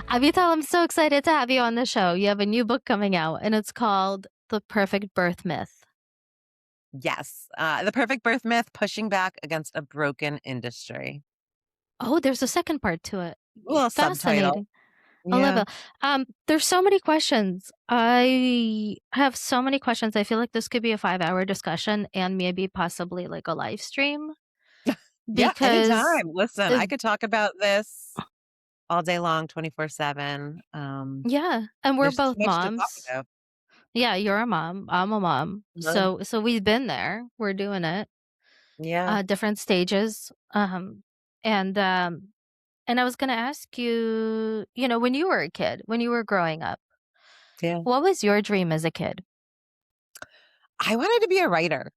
Avital, I'm so excited to have you on the show. You have a new book coming out, and it's called The Perfect Birth Myth. Yes. The Perfect Birth Myth, Pushing Back Against a Broken Industry. Oh, there's a second part to it. A little subtitle. Fascinating. I love Yeah. it. There's so many questions. I have so many questions. I feel like this could be a 5-hour discussion and maybe possibly like a live stream Yeah, because anytime. Listen, uh, I could talk about this all day long, 24/7. yeah, and we're There's too both much to talk moms. about. Yeah, you're a mom. I'm a mom. Uh, So we've been there. We're doing it. Yeah. Different stages. And I was gonna ask you, when you were a kid, when you were growing up, Yeah. what was your dream as a kid? I wanted to be a writer,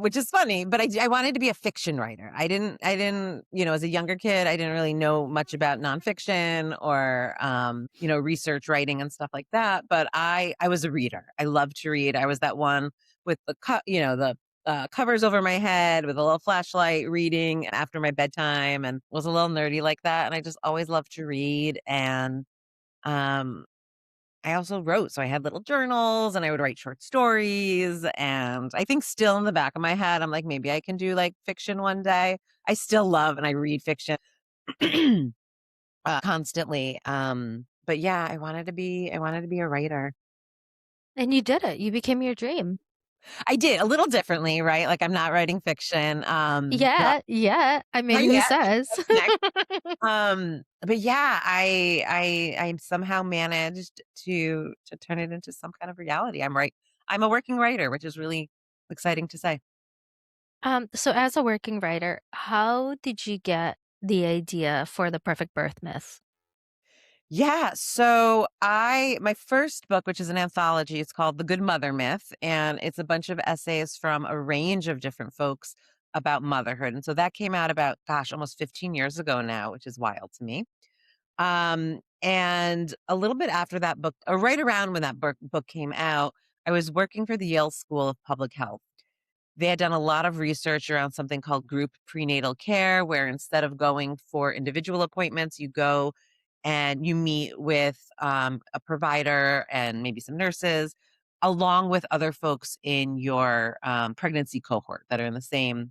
which is funny, but I wanted to be a fiction writer. I didn't, as a younger kid, I didn't really know much about nonfiction or, research writing and stuff like that. But I was a reader. I loved to read. I was that one with the covers over my head with a little flashlight reading after my bedtime and was a little nerdy like that. And I just always loved to read. And, um, I also wrote, so I had little journals and I would write short stories. And I think still in the back of my head, I'm like, maybe I can do like fiction one day. I still love and I read fiction constantly. But yeah, I wanted to be a writer. And you did it. You became your dream. I did a little differently, right? Like I'm not writing fiction. Yeah, yeah. I mean, Right who yet. says? That's next. But yeah, I somehow managed to turn it into some kind of reality. I'm a working writer, which is really exciting to say. So as a working writer, how did you get the idea for the perfect birth myth? Yeah, so my first book, which is an anthology, it's called The Good Mother Myth, and it's a bunch of essays from a range of different folks about motherhood. And so that came out about, gosh, almost 15 years ago now, which is wild to me. And a little bit after that book, or right around when that book came out, I was working for the Yale School of Public Health. They had done a lot of research around something called group prenatal care, where instead of going for individual appointments, you go and you meet with a provider and maybe some nurses, along with other folks in your pregnancy cohort that are in the same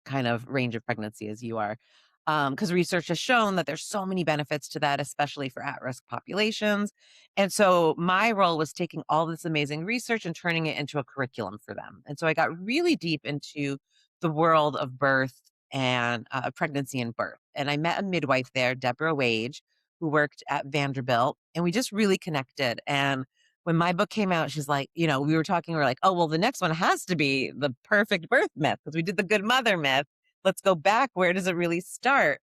kind of range of pregnancy as you are. Because research has shown that there's so many benefits to that, especially for at-risk populations. And so my role was taking all this amazing research and turning it into a curriculum for them. And so I got really deep into the world of birth and pregnancy and birth. And I met a midwife there, Deborah Wage, who worked at Vanderbilt, and we just really connected. And when my book came out, she's like, we were talking, we are like, oh, well, the next one has to be the perfect birth myth because we did the good mother myth. Let's go back. Where does it really start?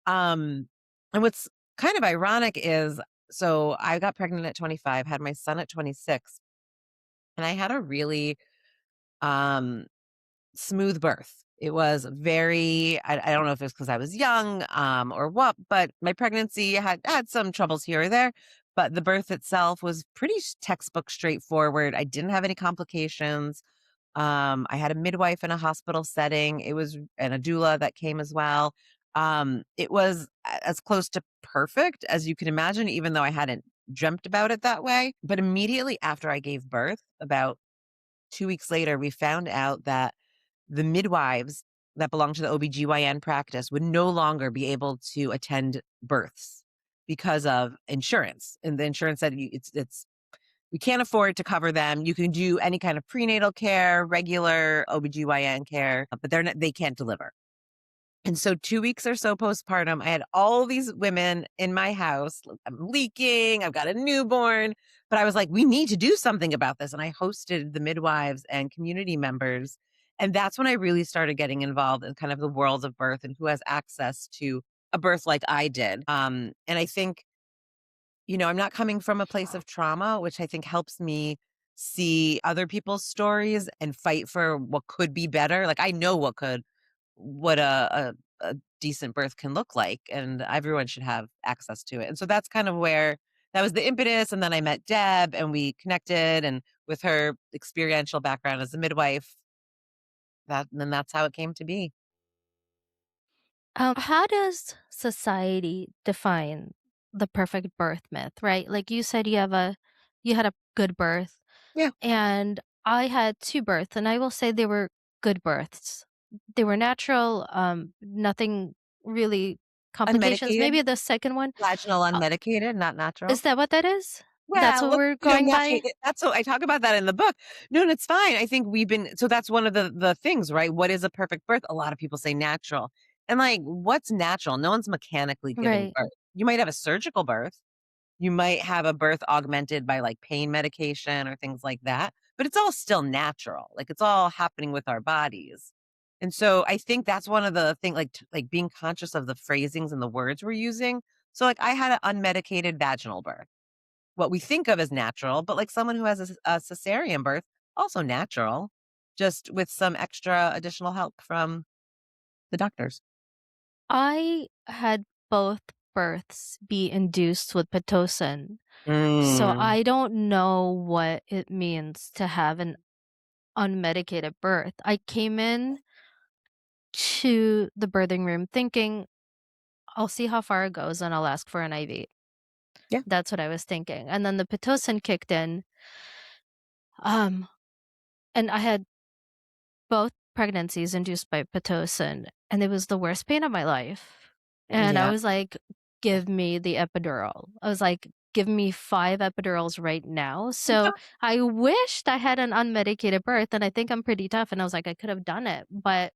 And what's kind of ironic is, so I got pregnant at 25, had my son at 26, and I had a really um, smooth birth. It was very, I don't know if it's because I was young or what, but my pregnancy had some troubles here or there. But the birth itself was pretty textbook straightforward. I didn't have any complications. I had a midwife in a hospital setting. And a doula that came as well. It was as close to perfect as you can imagine, even though I hadn't dreamt about it that way. But immediately after I gave birth, about 2 weeks later, we found out that the midwives that belong to the OBGYN practice would no longer be able to attend births because of insurance. And the insurance said it's we can't afford to cover them. You can do any kind of prenatal care, regular OBGYN care, but they can't deliver. And so 2 weeks or so postpartum, I had all these women in my house. I'm leaking, I've got a newborn, but I was like, we need to do something about this. And I hosted the midwives and community members. And that's when I really started getting involved in kind of the world of birth and who has access to a birth like I did. And I think, I'm not coming from a place of trauma, which I think helps me see other people's stories and fight for what could be better. Like I know what a decent birth can look like, and everyone should have access to it. And so that's kind of where that was the impetus. And then I met Deb and we connected, and with her experiential background as a midwife, and then that's how it came to be. How does society define the perfect birth myth, right? Like you said you had a good birth, Yeah. and I had 2 births, and I will say they were good births. They were natural, nothing really complications. Unmedicated, Maybe the second one, vaginal uh, unmedicated, not is natural. that what that is? That's Well, what look, we're going naturally, by? that's what I talk about that in the book. No, and it's fine. I think we've been so that's one of the things, right? What is a perfect birth? A lot of people say natural. And like, what's natural? No one's mechanically giving Right, birth. You might have a surgical birth. You might have a birth augmented by like pain medication or things like that, but it's all still natural. Like it's all happening with our bodies. And so I think that's one of the things, like like being conscious of the phrasings and the words we're using. So like I had an unmedicated vaginal birth, what we think of as natural, but like someone who has a cesarean birth, also natural, just with some extra additional help from the doctors. I had both births be induced with Pitocin, so Mm, I don't know what it means to have an unmedicated birth. I came in to the birthing room thinking, "I'll see how far it goes and I'll ask for an IV." yeah. That's what I was thinking, and then the Pitocin kicked in, um, and I had both pregnancies induced by Pitocin, and it was the worst pain of my life, and I Yeah. was like, "Give me the epidural." I was like, "Give me 5 epidurals right now." So, I wished I had an unmedicated birth, and I think I'm pretty tough, and I was like, "I could have done it," but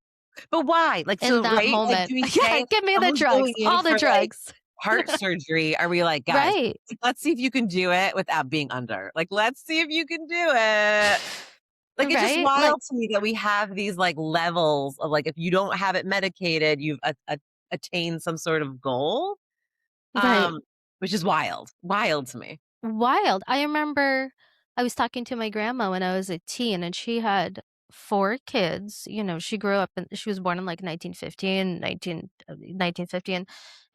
But why? Like, in so, that right? Like, moment do we say yeah, if give me the someone's drugs, going in all the for, like, drugs. heart surgery, are we like, "Guys, Right, let's see if you can do it without being under." Like, "Let's see if you can do it." Like, it's just right? Like wild to me that we have these, like, levels of, like, if you don't have it medicated, you've a attained some sort of goal, right. um, which is wild. Wild to me. Wild. I remember I was talking to my grandma when I was a teen, and she had 4 kids. You know, she grew up and she was born in, like, 1915, 1915,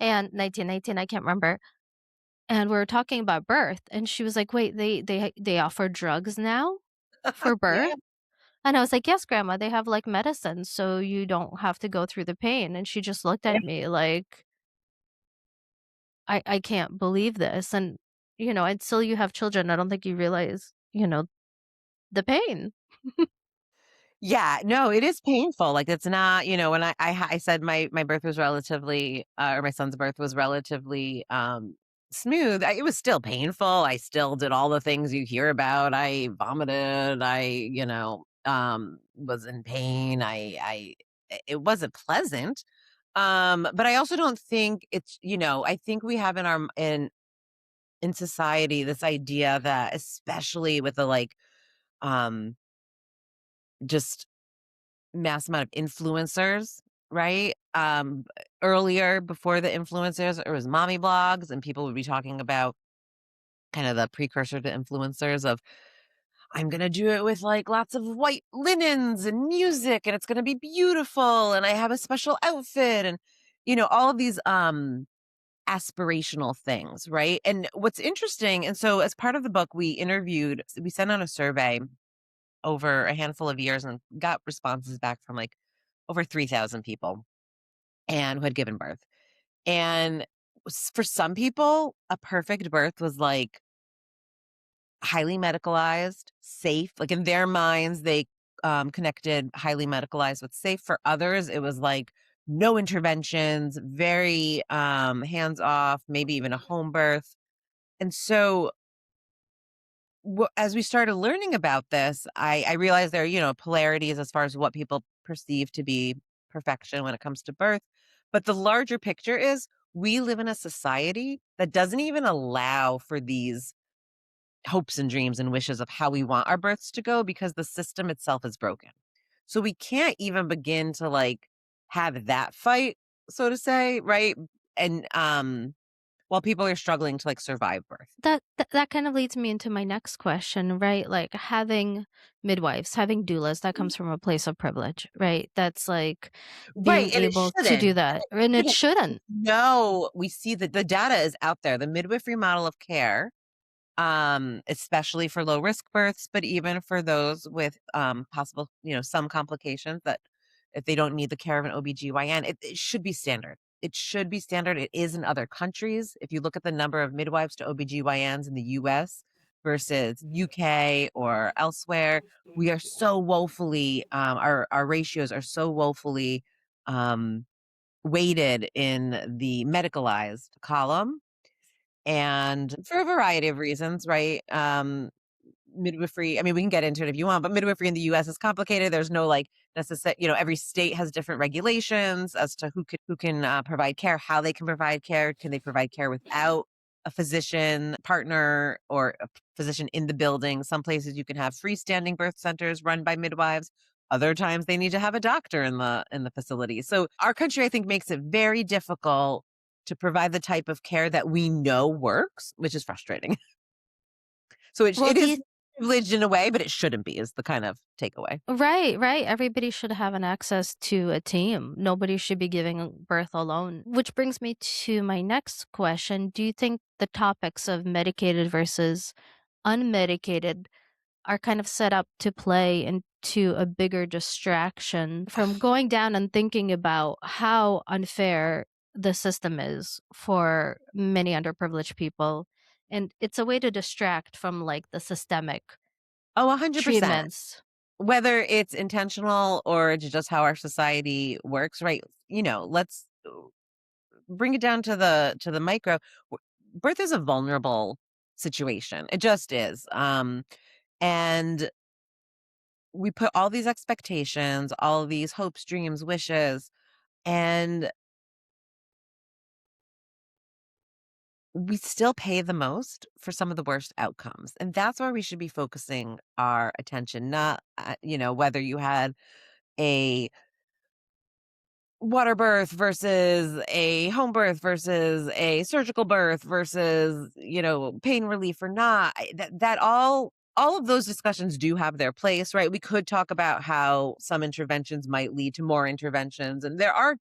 and 1919, I can't remember, and we were talking about birth, and she was like, "Wait, they offer drugs now for Yeah. birth?" And I was like, "Yes, grandma, they have, like, medicine, so you don't have to go through the pain," and she just looked Yeah. at me like, I can't believe this," and, until you have children, I don't think you realize, the pain. Yeah, no, it is painful. Like it's not, when I said my birth was relatively or my son's birth was relatively smooth, it was still painful. I still did all the things you hear about. I vomited, was in pain. It wasn't pleasant. But I also don't think it's, I think we have in society this idea that especially with the like um just mass amount of influencers, right? Earlier before the influencers, it was mommy blogs, and people would be talking about kind of the precursor to influencers of I'm gonna do it with like lots of white linens and music, and it's gonna be beautiful, and I have a special outfit, and all of these aspirational things, right? And what's interesting, and so as part of the book, we sent out a survey over a handful of years and got responses back from like over 3,000 people and who had given birth. And for some people, a perfect birth was like highly medicalized, safe. Like in their minds, they connected highly medicalized with safe. For others, it was like no interventions, very hands off, maybe even a home birth. And so as we started learning about this, I realized there are, polarities as far as what people perceive to be perfection when it comes to birth. But the larger picture is we live in a society that doesn't even allow for these hopes and dreams and wishes of how we want our births to go because the system itself is broken. So we can't even begin to like have that fight, so to say, right? And while people are struggling to like survive birth. That kind of leads me into my next question, right? Like, having midwives, having doulas, that comes from a place of privilege, right? That's, like, being Right, and it able to shouldn't, do and that, it and it shouldn't. shouldn't. No, we see that the data is out there. The midwifery model of care, especially for low risk births, but even for those with, possible, some complications that if they don't need the care of an OBGYN. It should be standard. It should be standard. It is in other countries. If you look at the number of midwives to OBGYNs in the US versus UK or elsewhere, we are so woefully, our ratios are so woefully um, weighted in the medicalized column. And for a variety of reasons, right? Midwifery, I mean, we can get into it if you want, but midwifery in the US is complicated. There's no like necessary, every state has different regulations as to who can provide care, how they can provide care. Can they provide care without a physician partner or a physician in the building? Some places you can have freestanding birth centers run by midwives. Other times they need to have a doctor in the facility. So our country, I think, makes it very difficult to provide the type of care that we know works, which is frustrating. So Well, it do is you privileged in a way, but it shouldn't be is the kind of takeaway. Right, right. Everybody should have an access to a team. Nobody should be giving birth alone. Which brings me to my next question. Do you think the topics of medicated versus unmedicated are kind of set up to play into a bigger distraction from going down and thinking about how unfair the system is for many underprivileged people? And it's a way to distract from like the systemic Oh, 100%. treatments. Whether it's intentional or it's just how our society works, right? Let's bring it down to the micro. Birth is a vulnerable situation. It just is. And we put all these expectations, all of these hopes, dreams, wishes, and we still pay the most for some of the worst outcomes. And that's where we should be focusing our attention, not, whether you had a water birth versus a home birth versus a surgical birth versus, pain relief or not. That all of those discussions do have their place, right? We could talk about how some interventions might lead to more interventions, and there are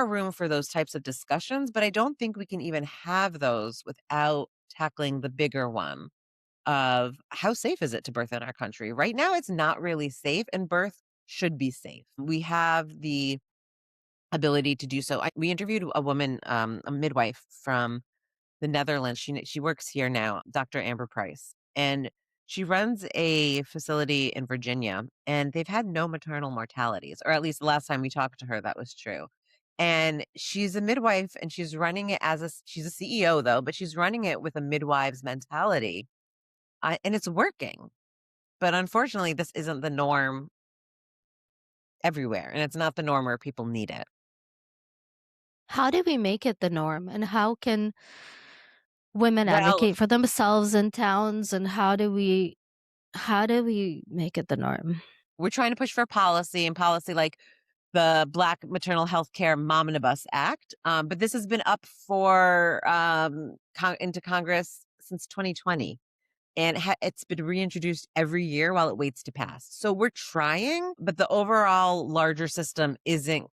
room for those types of discussions, but I don't think we can even have those without tackling the bigger one of how safe is it to birth in our country? Right now, it's not really safe, and birth should be safe. We have the ability to do so. We interviewed a woman, a midwife from the Netherlands. She works here now, Dr. Amber Price, and she runs a facility in Virginia, and they've had no maternal mortalities, or at least the last time we talked to her, that was true. And she's a midwife, and she's running it she's a CEO though, but she's running it with a midwives mentality, and it's working. But unfortunately, this isn't the norm everywhere, and it's not the norm where people need it. How do we make it the norm? And how can women Well, advocate for themselves in towns? And how do we make it the norm? we're trying to push for policy and policy like the Black Maternal Health Care Momnibus Act. But this has been up for into Congress since 2020. And it's been reintroduced every year while it waits to pass. So we're trying, but the overall larger system isn't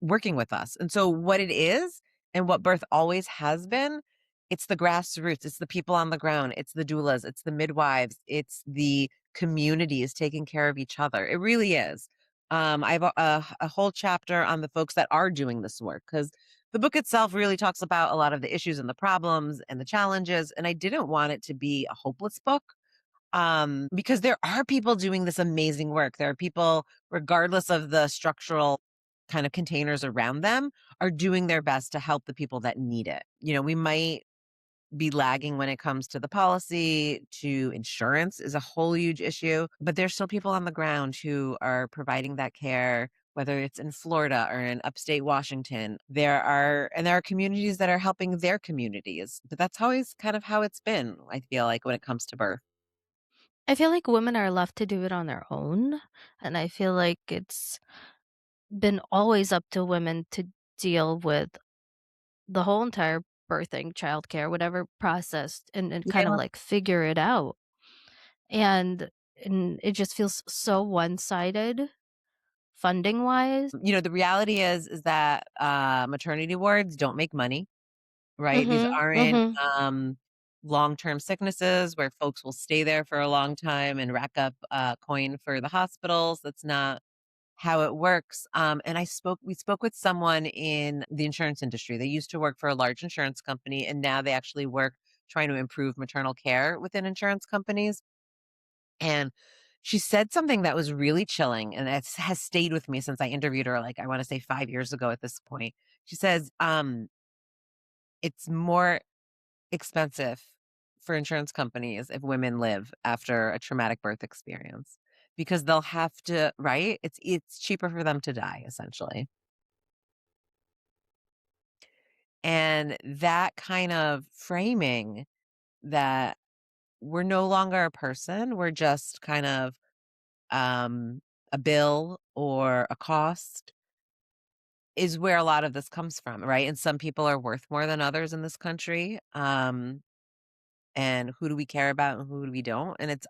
working with us. And so what it is and what birth always has been, it's the grassroots, it's the people on the ground, it's the doulas, it's the midwives, it's the communities taking care of each other. It really is. I have a whole chapter on the folks that are doing this work because the book itself really talks about a lot of the issues and the problems and the challenges. And I didn't want it to be a hopeless book because there are people doing this amazing work. There are people, regardless of the structural kind of containers around them, are doing their best to help the people that need it. We might be lagging when it comes to the policy, to insurance is a whole huge issue, but there's still people on the ground who are providing that care, whether it's in Florida or in upstate Washington. There are communities that are helping their communities, but that's always kind of how it's been, I feel like, when it comes to birth. I feel like women are left to do it on their own. And I feel like it's been always up to women to deal with the whole entire birthing, childcare, whatever process and kind of Yeah. like figure it out. And it just feels so one-sided funding wise. The reality is that maternity wards don't make money, right? These Mhm. aren't Mhm. long-term sicknesses where folks will stay there for a long time and rack up coin for the hospitals. That's not how it works. And we spoke with someone in the insurance industry. They used to work for a large insurance company, and now they actually work trying to improve maternal care within insurance companies. And she said something that was really chilling, and it has stayed with me since I interviewed her, like, I want to say 5 years ago at this point. She says, it's more expensive for insurance companies if women live after a traumatic birth experience because they'll have to, right? It's cheaper for them to die, essentially. And that kind of framing that we're no longer a person, we're just kind of a bill or a cost is where a lot of this comes from, right? And some people are worth more than others in this country. And who do we care about and who do we don't? And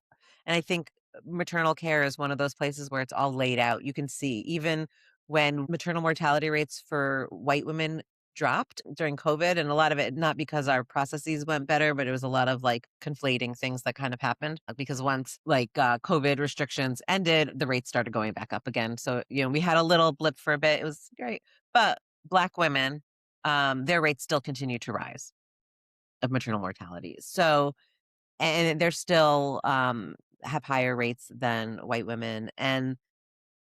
I think maternal care is one of those places where it's all laid out. You can see even when maternal mortality rates for white women dropped during COVID, and a lot of it not because our processes went better, but it was a lot of like conflating things that kind of happened because once like COVID restrictions ended, the rates started going back up again. So, we had a little blip for a bit. It was great. But Black women, their rates still continue to rise of maternal mortality. So, and they're still have higher rates than white women. And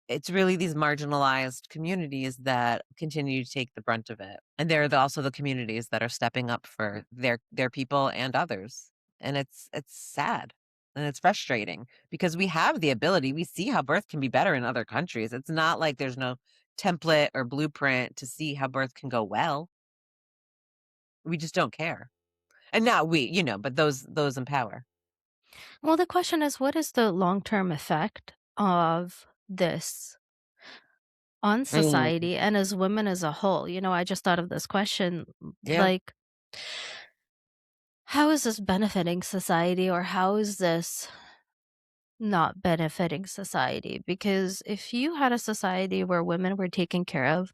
it's really these marginalized communities that continue to take the brunt of it. And they're also the communities that are stepping up for their people and others. And it's sad and it's frustrating because we have the ability. We see how birth can be better in other countries. It's not like there's no template or blueprint to see how birth can go well. We just don't care. And not we, but those in power. Well, the question is, what is the long-term effect of this on Mm, society and as women as a whole? I just thought of this question, yeah, like, how is this benefiting society or how is this not benefiting society? Because if you had a society where women were taken care of,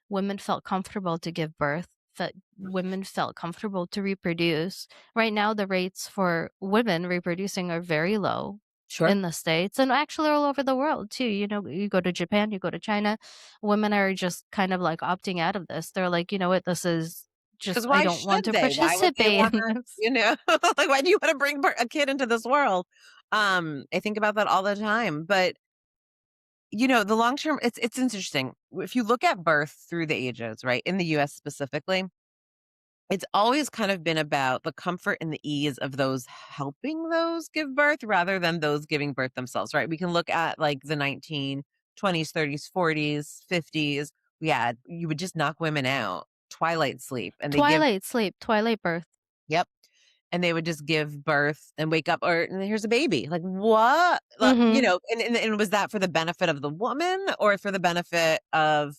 women felt comfortable to give birth, that women felt comfortable to reproduce. Right now, the rates for women reproducing are very low sure. in the States and actually all over the world too. You go to Japan, you go to China, women are just kind of like opting out of this. They're like, you know what, this is just, Because I why don't want should to they? Why would they participate in wanna, this. like, why do you wanna bring a kid into this world? I think about that all the time, but, the long term, it's interesting. If you look at birth through the ages, right, in the US specifically, it's always kind of been about the comfort and the ease of those helping those give birth rather than those giving birth themselves, right? We can look at, like, the 1920s, 30s, 40s, 50s. Yeah, you would just knock women out, twilight sleep, and they give. Twilight sleep, twilight birth. Yep. And they would just give birth and wake up or and here's a baby. Like, what? Mhm. And was that for the benefit of the woman or for the benefit of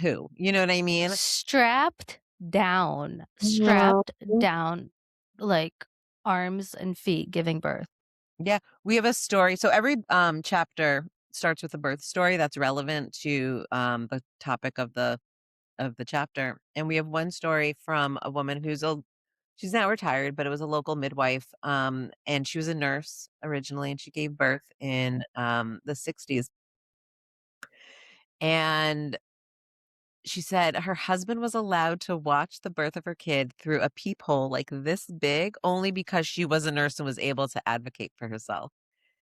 who? You know what I mean? Strapped down, like, arms and feet giving birth. Yeah, we have a story. So every chapter starts with a birth story that's relevant to the topic of the chapter. And we have one story from a woman she's now retired, but it was a local midwife. And she was a nurse originally, and she gave birth in the 60s. And she said her husband was allowed to watch the birth of her kid through a peephole like this big only because she was a nurse and was able to advocate for herself.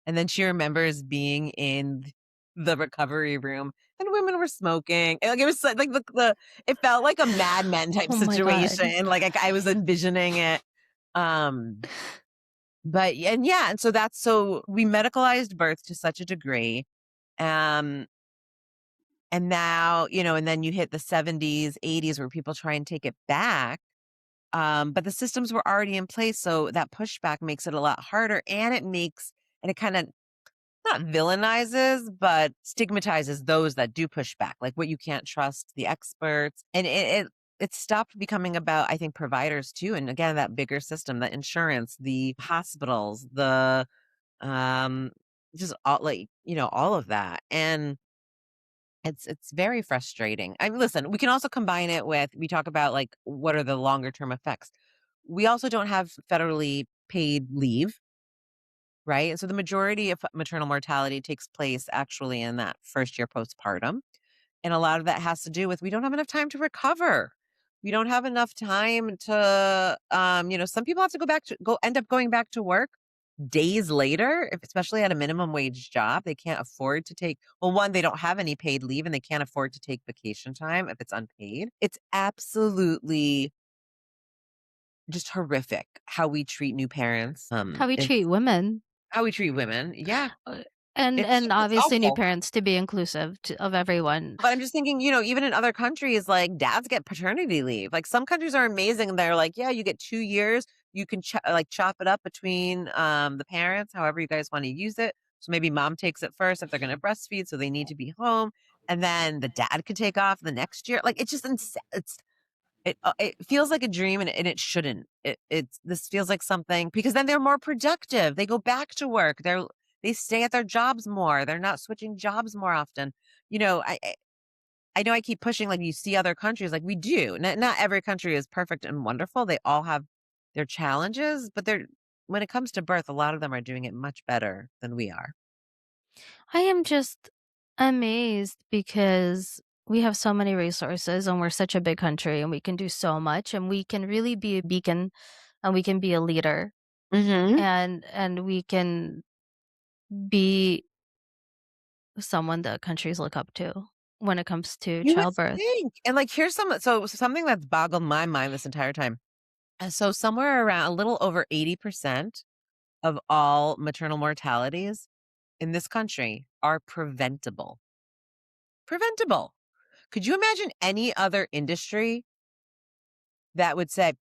And then she remembers being in the recovery room and women were smoking. And, like, it was like it felt like a Mad Men type Oh my god. situation. Like I was envisioning it. Um, but and yeah, and so we medicalized birth to such a degree. Um, and now, and then you hit the 70s, 80s where people try and take it back. But the systems were already in place. So that pushback makes it a lot harder and it kind of not villainizes, but stigmatizes those that do push back, like what you can't trust the experts. And it stopped becoming about, I think, providers too. And again, that bigger system, the insurance, the hospitals, the um just all like, all of that. And it's very frustrating. I mean, listen, we can also combine it with we talk about like what are the longer term effects. We also don't have federally paid leave, right? And so the majority of maternal mortality takes place actually in that first year postpartum. And a lot of that has to do with we don't have enough time to recover. We don't have enough time to, some people have to end up going back to work days later, especially at a minimum wage job. They can't afford to take, well, one, they don't have any paid leave and they can't afford to take vacation time if it's unpaid. It's absolutely just horrific how we treat new parents. How we treat It's women, how we treat women. Yeah. uh, It's and it's obviously new awful. parents to be inclusive of everyone. But I'm just thinking, even in other countries, like dads get paternity leave. Like some countries are amazing. They're like, yeah, you get 2 years. You can chop it up between the parents, however you guys want to use it. So maybe mom takes it first if they're going to breastfeed, so they need to be home, and then the dad could take off the next year. Like it's just it feels like a dream, and it shouldn't. It's this feels like something because then they're more productive. They go back to work. They stay at their jobs more. They're not switching jobs more often. You know, I know I keep pushing, like, you see other countries, like, we do. Not every country is perfect and wonderful. They all have their challenges, but they're when it comes to birth, a lot of them are doing it much better than we are. I am just amazed because we have so many resources and we're such a big country and we can do so much and we can really be a beacon and we can be a leader Mhm. and we can be someone that countries look up to when it comes to You would childbirth. think. And, like, here's something that's boggled my mind this entire time. So somewhere around a little over 80% of all maternal mortalities in this country are preventable. Preventable. Could you imagine any other industry that would say,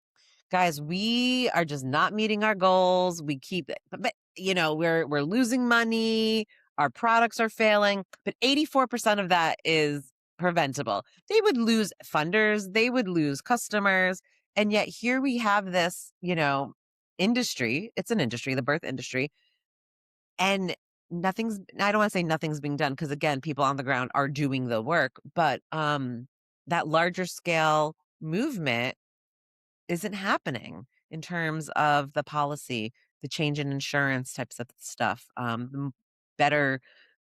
guys, we are just not meeting our goals. We keep it, we're losing money. Our products are failing, but 84% of that is preventable. They would lose funders, they would lose customers, and yet here we have this, industry. It's an industry, the birth industry, and I don't want to say nothing's being done because again, people on the ground are doing the work, but that larger scale movement isn't happening in terms of the policy, the change in insurance types of stuff, better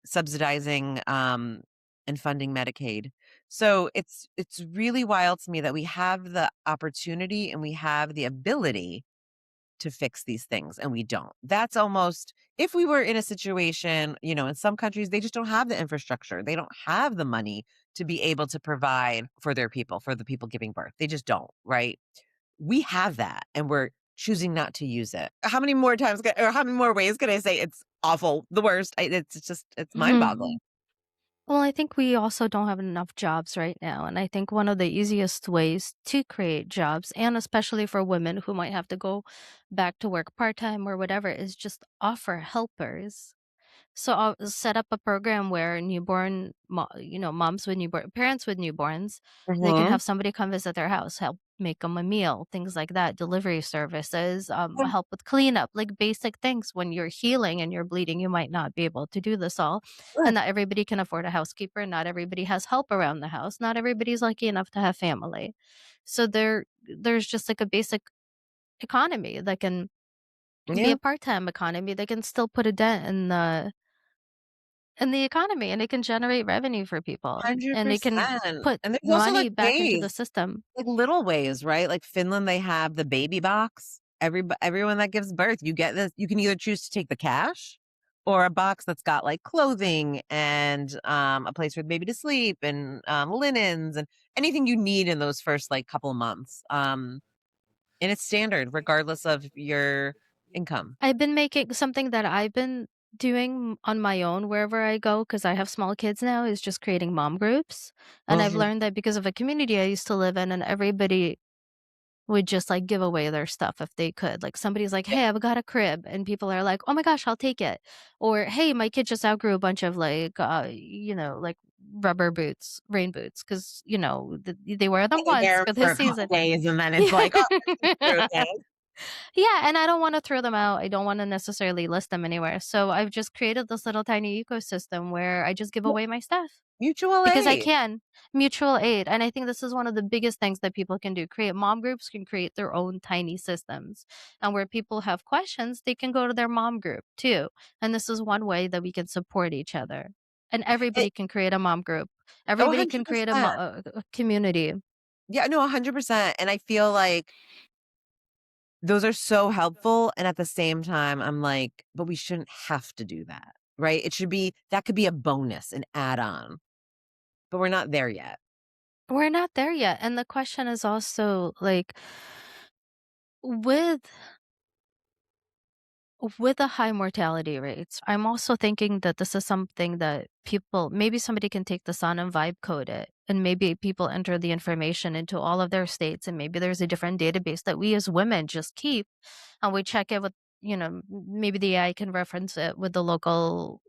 subsidizing and funding Medicaid. So it's really wild to me that we have the opportunity and we have the ability to fix these things and we don't. That's almost if we were in a situation, in some countries they just don't have the infrastructure. They don't have the money to be able to provide for their people, for the people giving birth. They just don't, right? We have that and we're choosing not to use it. How many more times or how many more ways can I say it's awful, the worst? It's mind-boggling. Mhm. Well, I think we also don't have enough jobs right now. And I think one of the easiest ways to create jobs, and especially for women who might have to go back to work part time or whatever, is just offer helpers. So I'll set up a program where moms with newborn parents with newborns, they can Mhm. have somebody come visit their house, help make them a meal, things like that, delivery services, Yeah, help with cleanup, like basic things. When you're healing and you're bleeding, you might not be able to do this all. sure. And not everybody can afford a housekeeper. Not everybody has help around the house. Not everybody's lucky enough to have family. So there's just like a basic economy that can be Yeah, a part-time economy that can still put a dent in the economy, and it can generate revenue for people, and it can 100%. put And there's also, money like, back into the ways, system. like, little ways, right? Like, Finland, they have the baby box. Everyone that gives birth, you get this you can either choose to take the cash or a box that's got, like, clothing and, a place for the baby to sleep and, linens and anything you need in those first, like, couple months. And it's standard regardless of your income. I've been making something that I've been doing on my own wherever I go because I have small kids now, is just creating mom groups, and I've Mhm. learned that because of a community I used to live in, and everybody would just, like, give away their stuff if they could. Like, somebody's like, "Hey, I've got a crib," and people are like, "Oh my gosh, I'll take it." Or, "Hey, my kid just outgrew a bunch of, like, like, rubber boots, rain boots, because they wear them They wear once 'em for for this a couple season." days and then it's like, "Oh, this is broken." Yeah, and I don't wanna throw them out, I don't wanna necessarily list them anywhere, so I've just created this little tiny ecosystem where I just give Yeah, away my stuff. mutual Because I aid. can. Mutual aid, and I think this is one of the biggest things that people can do. Create mom groups can create their own tiny systems, and where people have questions, they can go to their mom group too, and this is one way that we can support each other. And It everybody can create a mom group. Oh, Everybody can create 100%. a community. Yeah, no, 100%, and I feel like those are so helpful, and at the same time, I'm like, "But we shouldn't have to do that," right? It should be that could be a bonus, an add-on, but we're not there yet. We're not there yet, and the question is also, like, with with the high mortality rates, I'm also thinking that this is something that people maybe somebody can take this on and vibe code it, and maybe people enter the information into all of their states, and maybe there's a different database that we as women just keep, and we check it with, maybe the AI can reference it with the local,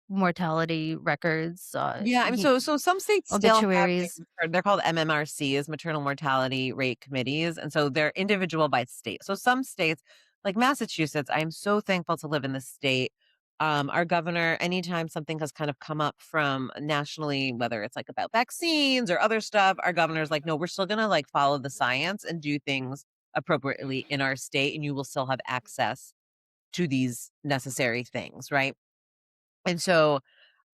mortality records, Yeah, I mean, so some states still have obituaries. things, or they're called MMRCs, maternal mortality rate committees, and so they're individual by state. So some states, like Massachusetts, I am so thankful to live in this state. Our governor, anytime something has kind of come up from nationally, whether it's like about vaccines or other stuff, our governor's like, no, we're still gonna like follow the science and do things appropriately in our state, and you will still have access to these necessary things, right? And so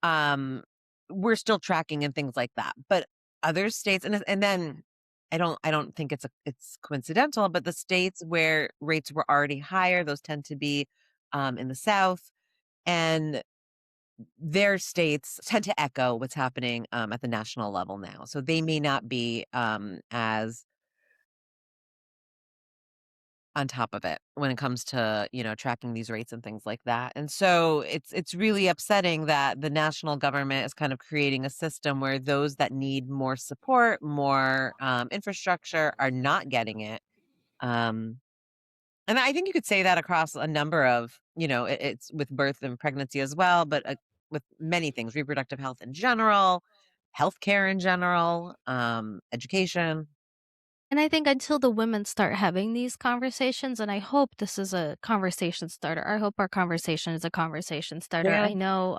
um, we're still tracking and things like that. But other states, and then I don't think it's coincidental, but the states where rates were already higher, those tend to be in the South, and their states tend to echo what's happening at the national level now. So they may not be as on top of it when it comes to, tracking these rates and things like that. And so it's really upsetting that the national government is kind of creating a system where those that need more support, more infrastructure are not getting it. Um, and I think you could say that across a number of, it's with birth and pregnancy as well, but with many things, reproductive health in general, healthcare in general, education. And I think until the women start having these conversations, and I hope this is a conversation starter. I hope our conversation is a conversation starter. Yeah. I know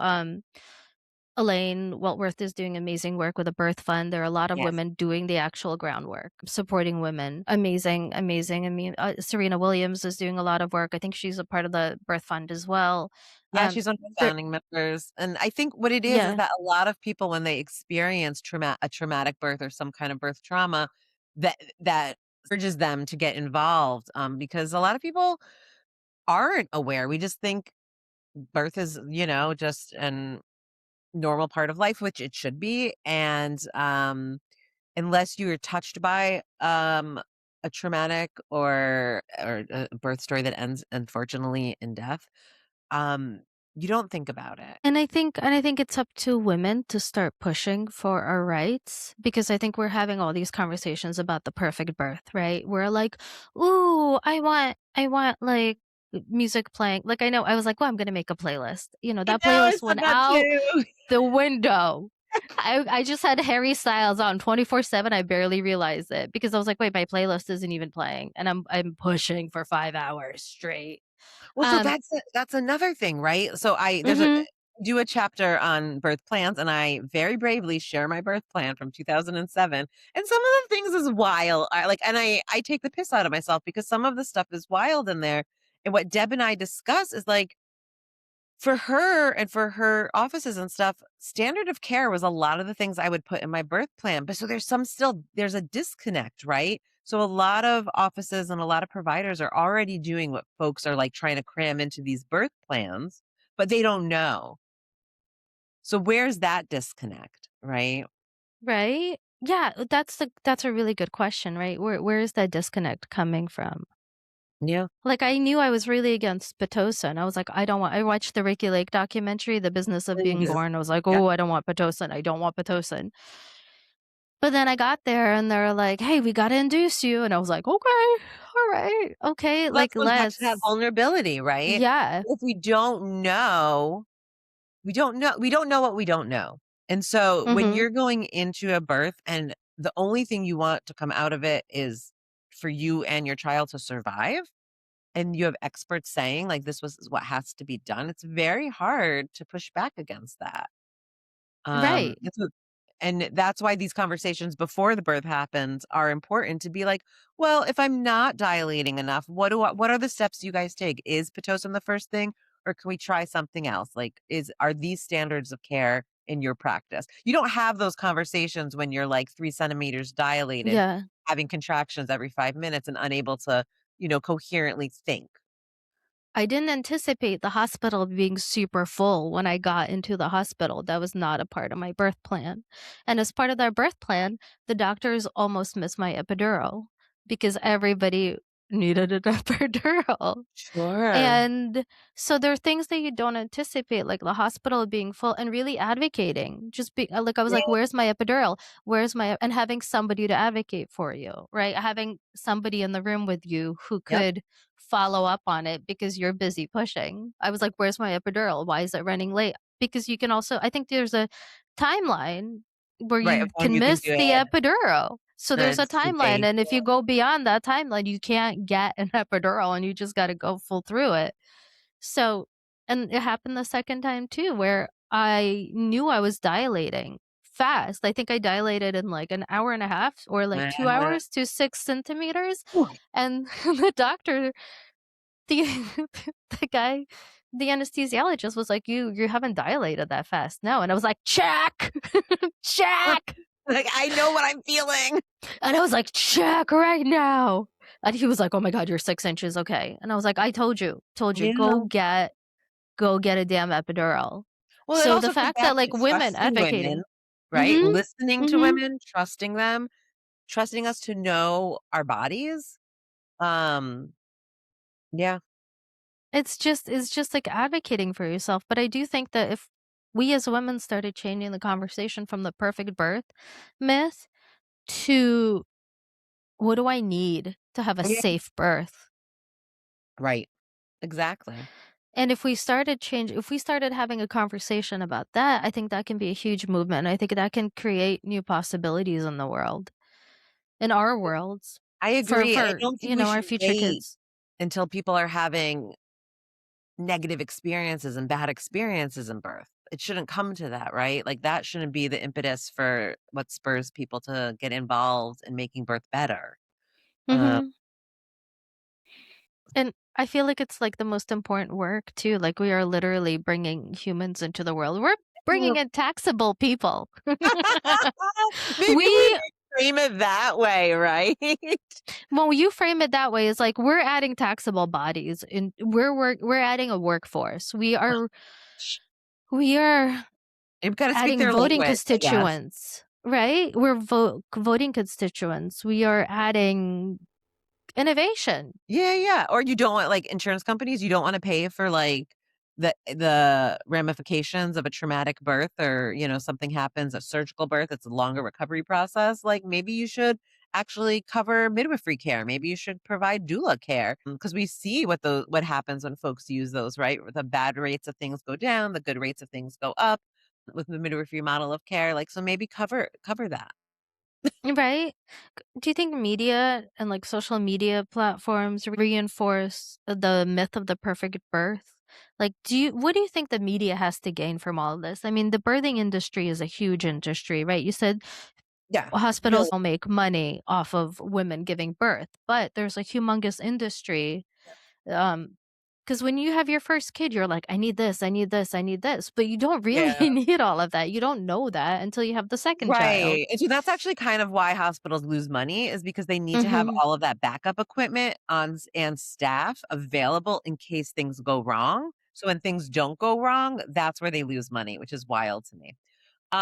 Elaine Weltworth is doing amazing work with a birth fund. There are a lot of Yes. women doing the actual groundwork, supporting women. Amazing, amazing. I mean, Serena Williams is doing a lot of work. I think she's a part of the birth fund as well. Yeah, she's one of the There, founding members, and I think what it is yeah. that a lot of people, when they experience a traumatic birth or some kind of birth trauma, that urges them to get involved, because a lot of people aren't aware. We just think birth is, just an normal part of life, which it should be, and, unless you are touched by, a traumatic or a birth story that ends, unfortunately, in death, um, you don't think about it. And I think it's up to women to start pushing for our rights because I think we're having all these conversations about the perfect birth, right? We're like, "Ooh, I want like music playing." Like I know I was like, "Well, I'm going to make a playlist." I That know, I playlist said went that out too. the window. I just had Harry Styles on 24/7. I barely realized it because I was like, "Wait, my playlist isn't even playing." And I'm pushing for 5 hours straight. Well, so Um that's another thing, right? So there's a mhm. do a chapter on birth plans, and I very bravely share my birth plan from 2007, and some of the things is wild. I take the piss out of myself because some of the stuff is wild in there, and what Deb and I discuss is, like, for her and for her offices and stuff, standard of care was a lot of the things I would put in my birth plan, but so there's a disconnect, right? So a lot of offices and a lot of providers are already doing what folks are, like, trying to cram into these birth plans, but they don't know. So where's that disconnect, right? Right? Yeah, that's a really good question, right? Where is that disconnect coming from? Yeah. Like, I knew I was really against Pitocin. I was like, I watched the Ricky Lake documentary, The Business of Being Yes. Born. I was like, Yeah. "Oh, I don't want Pitocin. I don't want Pitocin." But then I got there and they're like, "Hey, we gotta induce you." And I was like, "Okay, all right, okay, Well, like, that's going back to that let's." vulnerability, right? Yeah. If we don't know what we don't know. And so when Mhm. you're going into a birth and the only thing you want to come out of it is for you and your child to survive, and you have experts saying, like, this was what has to be done, it's very hard to push back against that. Right. It's a and that's why these conversations before the birth happens are important to be like, "Well, if I'm not dilating enough, what are the steps you guys take? Is Pitocin the first thing, or can we try something else? Like, are these standards of care in your practice?" You don't have those conversations when you're, like, 3 centimeters dilated, Yeah. having contractions every 5 minutes and unable to, coherently think. I didn't anticipate the hospital being super full when I got into the hospital. That was not a part of my birth plan. And as part of their birth plan, the doctors almost missed my epidural because everybody needed an epidural. Sure. And so there are things that you don't anticipate, like the hospital being full and really advocating. Just be like, I was Yeah, like, where's my epidural? Where's my, and having somebody to advocate for you, right? Having somebody in the room with you who yep. could follow up on it because you're busy pushing. I was like, where's my epidural? Why is it running late? Because you can also, I think there's a timeline where Right, of you when can you can miss do the it, epidural. So and there's a it's too timeline, late. and if you go beyond that timeline, you can't get an epidural, and you just gotta go full through it. So and it happened the second time too, where I knew I was dilating fast. I think I dilated in, like, an hour and a half or, like, 2 Uh, hours to 6 centimeters, and the doctor, the the guy, the anesthesiologist was like, "You haven't dilated that fast, no," and I was like, "Check! Check!" like, I know what I'm feeling. And I was like, "Check right now." And he was like, "Oh my god, you're 6 inches, okay." And I was like, "I told you, Yeah. go get a damn epidural." Well, it So the also comes fact back that, to like, women trusting women, advocating. right? Mhm, Listening to mhm. women, trusting them, trusting us to know our bodies. Um, yeah. It's just, like, advocating for yourself, but I do think that if we as women started changing the conversation from the perfect birth myth to, "What do I need to have a Yeah. safe birth?" Right. Exactly. And if we started having a conversation about that, I think that can be a huge movement. I think that can create new possibilities in the world, in our worlds, I agree. And I for, don't think we our should future wait kids. until people are having negative experiences and bad experiences in birth. It shouldn't come to that, right? Like, that shouldn't be the impetus for what spurs people to get involved in making birth better. Um, Mhm. And I feel like it's, like, the most important work too, like, we are literally bringing humans into the world. We're bringing in taxable people. maybe we We frame it that way, right? When you frame it that way, it's like we're adding taxable bodies and we're adding a workforce. We are You've gotta speak adding their voting language, I guess. constituents, right? We're voting constituents. We are adding innovation. Yeah, yeah, or you don't want, like, insurance companies, you don't wanna pay for, like, the ramifications of a traumatic birth, or, something happens, a surgical birth, it's a longer recovery process, like, maybe you should actually cover midwifery care, maybe you should provide doula care, because we see what happens when folks use those, right? The bad rates of things go down, the good rates of things go up with the midwifery model of care, like, so maybe cover that. Right? Do you think media and like social media platforms reinforce the myth of the perfect birth? Like, what do you think the media has to gain from all of this? I mean, the birthing industry is a huge industry, right? You said Yeah, hospitals really. don't make money off of women giving birth, but there's a humongous industry. Um, because when you have your first kid, you're like, I need this, I need this, I need this, but you don't really Yeah. need all of that. You don't know that until you have the second child. Right, and so that's actually kind of why hospitals lose money, is because they need to have Hmm. all of that backup equipment and staff available in case things go wrong. So when things don't go wrong, that's where they lose money, which is wild to me.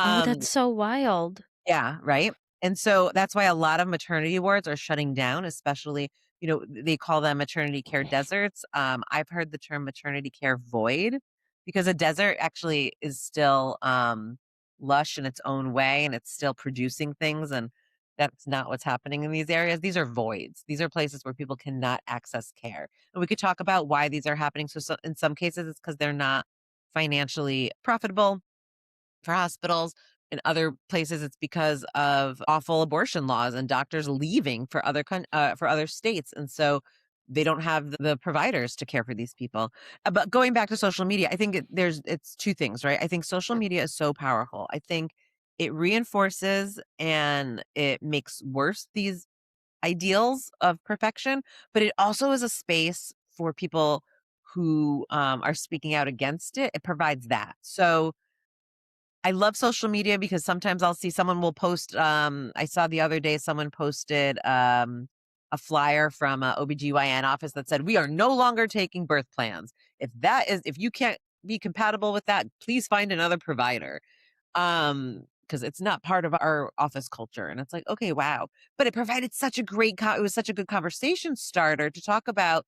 Oh, Um, that's so wild. yeah, right? And so that's why a lot of maternity wards are shutting down, especially, they call them maternity care deserts. I've heard the term maternity care void, because a desert actually is still lush in its own way, and it's still producing things. And that's not what's happening in these areas. These are voids. These are places where people cannot access care. And we could talk about why these are happening. So in some cases, it's because they're not financially profitable for hospitals. In other places, it's because of awful abortion laws and doctors leaving for other states, and so they don't have the providers to care for these people. But going back to social media, I think it's two things, right? I think social media is so powerful. I think it reinforces and it makes worse these ideals of perfection, but it also is a space for people who are speaking out against it. It provides that. So I love social media because sometimes I'll see someone will post, I saw the other day someone posted a flyer from a OBGYN office that said, "We are no longer taking birth plans. If you can't be compatible with that, please find another provider." Because it's not part of our office culture. And it's like, okay, wow. But it provided such a it was such a good conversation starter to talk about,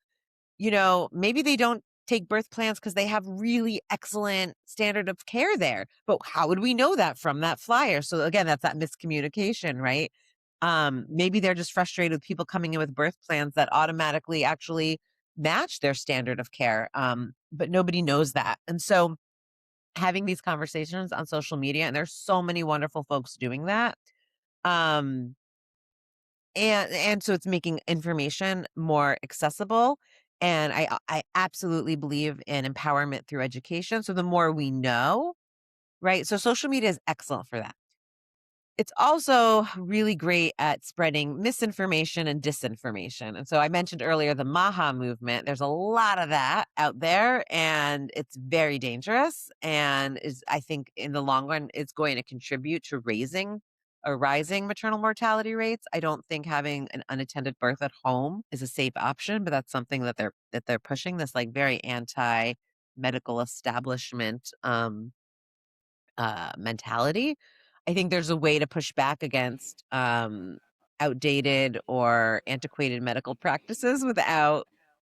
maybe they don't take birth plans because they have really excellent standard of care there. But how would we know that from that flyer? So again, that's that miscommunication, right? Maybe they're just frustrated with people coming in with birth plans that automatically actually match their standard of care. But nobody knows that. And so having these conversations on social media, and there's so many wonderful folks doing that. Um, and so it's making information more accessible, and I absolutely believe in empowerment through education, so the more we know, right? So social media is excellent for that. It's also really great at spreading misinformation and disinformation. And so I mentioned earlier the MAHA movement. There's a lot of that out there, and it's very dangerous. And is I think in the long run, it's going to contribute to raising or rising maternal mortality rates. I don't think having an unattended birth at home is a safe option, but that's something that they're pushing, this like very anti medical establishment mentality. I think there's a way to push back against outdated or antiquated medical practices without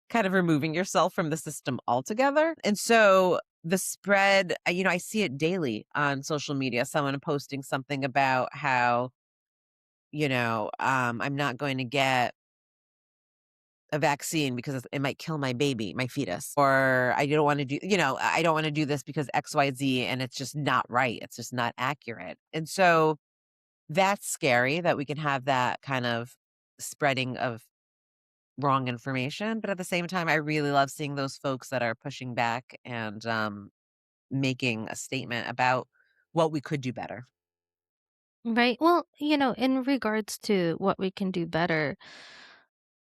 kind of removing yourself from the system altogether. And so the spread, I see it daily on social media, someone posting something about how, I'm not going to get a vaccine because it might kill my baby, my fetus, or I don't want to do this because XYZ, and it's just not right. It's just not accurate. And so that's scary that we can have that kind of spreading of wrong information. But at the same time, I really love seeing those folks that are pushing back and making a statement about what we could do better. Right. Well, in regards to what we can do better,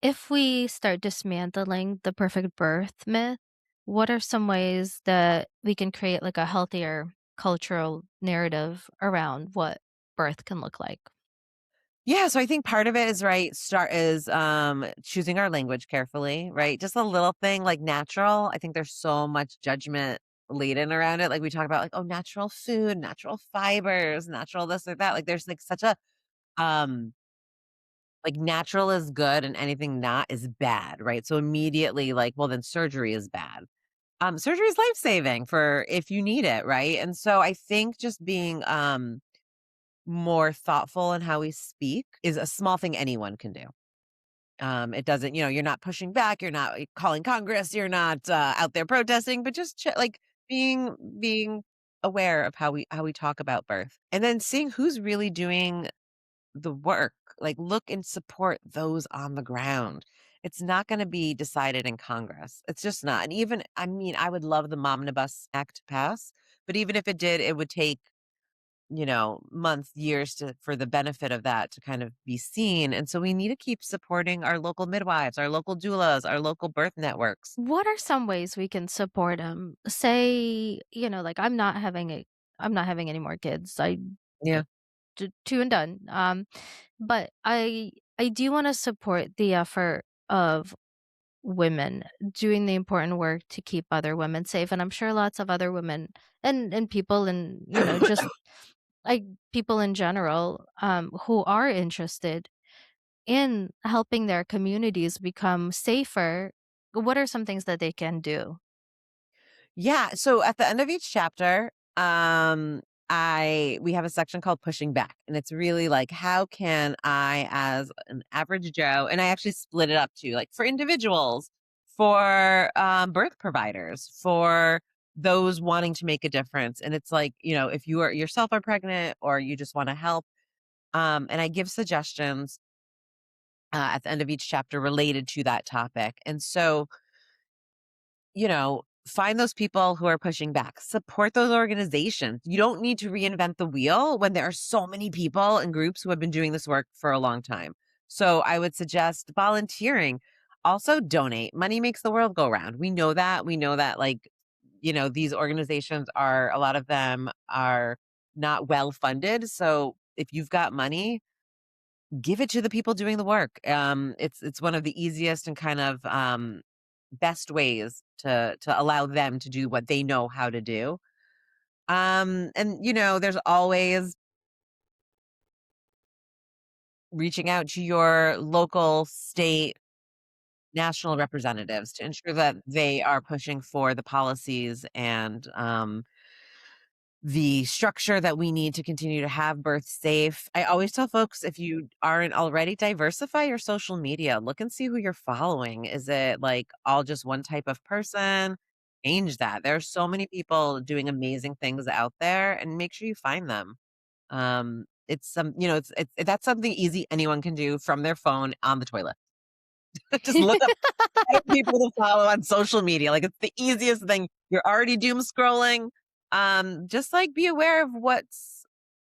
if we start dismantling the perfect birth myth, what are some ways that we can create like a healthier cultural narrative around what birth can look like? Yeah, so I think part of it is right, start is choosing our language carefully, right? Just a little thing like natural. I think there's so much judgment laden around it. Like we talk about like, oh, natural food, natural fibers, natural this or that. Like there's like such a um like natural is good and anything not is bad, right? So immediately like, well, then surgery is bad. Surgery is life-saving for if you need it, right? And so I think just being more thoughtful in how we speak is a small thing anyone can do. It doesn't, you're not pushing back, you're not calling Congress, you're not out there protesting, but just like being aware of how we talk about birth, and then seeing who's really doing the work. Like look and support those on the ground. It's not going to be decided in Congress. It's just not. And even, I mean, I would love the Momnibus Act to pass, but even if it did, it would take months, years for the benefit of that to kind of be seen. And so we need to keep supporting our local midwives, our local doulas, our local birth networks. What are some ways we can support them? Say, like I'm not having any more kids. Yeah. Two and done. But I do want to support the effort of women doing the important work to keep other women safe, and I'm sure lots of other women and people and just like people in general who are interested in helping their communities become safer. What are some things that they can do? Yeah. So at the end of each chapter, we have a section called pushing back. And it's really like, how can I, as an average Joe, and I actually split it up to like for individuals, for birth providers, for those wanting to make a difference. And it's like, if you are yourself are pregnant or you just want to help, and I give suggestions at the end of each chapter related to that topic. And so, find those people who are pushing back, support those organizations. You don't need to reinvent the wheel when there are so many people and groups who have been doing this work for a long time. So I would suggest volunteering. Also, donate. Money makes the world go round. We know that. We know that, like, these organizations are, a lot of them are not well funded. So if you've got money, give it to the people doing the work. It's one of the easiest and kind of best ways to allow them to do what they know how to do. And there's always reaching out to your local, state, national representatives to ensure that they are pushing for the policies and the structure that we need to continue to have birth safe. I always tell folks, if you aren't already, diversify your social media. Look and see who you're following. Is it like all just one type of person? Change that. There are so many people doing amazing things out there, and make sure you find them. It's it's that's something easy anyone can do from their phone on the toilet. Just look up people to follow on social media. Like, it's the easiest thing. You're already doom scrolling. Just like be aware of what's,